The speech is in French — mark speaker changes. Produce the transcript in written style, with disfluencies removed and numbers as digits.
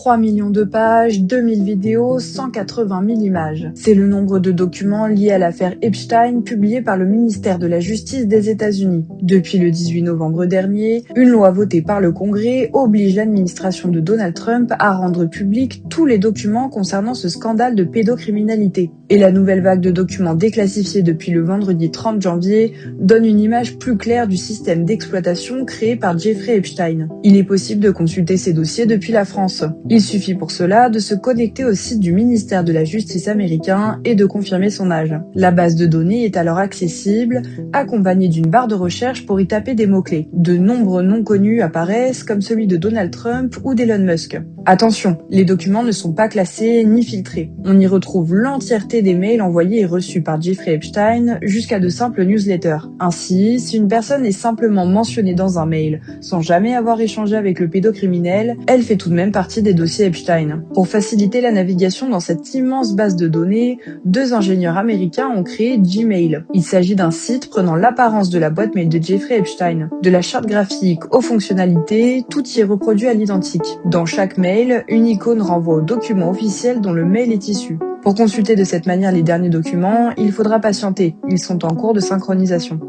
Speaker 1: 3 millions de pages, 2000 vidéos, 180 000 images. C'est le nombre de documents liés à l'affaire Epstein publiés par le ministère de la Justice des États-Unis. Depuis le 18 novembre dernier, une loi votée par le Congrès oblige l'administration de Donald Trump à rendre publics tous les documents concernant ce scandale de pédocriminalité. Et la nouvelle vague de documents déclassifiés depuis le vendredi 30 janvier donne une image plus claire du système d'exploitation créé par Jeffrey Epstein. Il est possible de consulter ces dossiers depuis la France. Il suffit pour cela de se connecter au site du ministère de la Justice américain et de confirmer son âge. La base de données est alors accessible, accompagnée d'une barre de recherche pour y taper des mots-clés. De nombreux noms connus apparaissent, comme celui de Donald Trump ou d'Elon Musk. Attention, les documents ne sont pas classés ni filtrés. On y retrouve l'entièreté des mails envoyés et reçus par Jeffrey Epstein jusqu'à de simples newsletters. Ainsi, si une personne est simplement mentionnée dans un mail sans jamais avoir échangé avec le pédocriminel, elle fait tout de même partie des dossiers Epstein. Pour faciliter la navigation dans cette immense base de données, 2 ingénieurs américains ont créé Gmail. Il s'agit d'un site prenant l'apparence de la boîte mail de Jeffrey Epstein. De la charte graphique aux fonctionnalités, tout y est reproduit à l'identique. Dans chaque mail, une icône renvoie au document officiel dont le mail est issu. Pour consulter de cette manière les derniers documents, il faudra patienter. Ils sont en cours de synchronisation.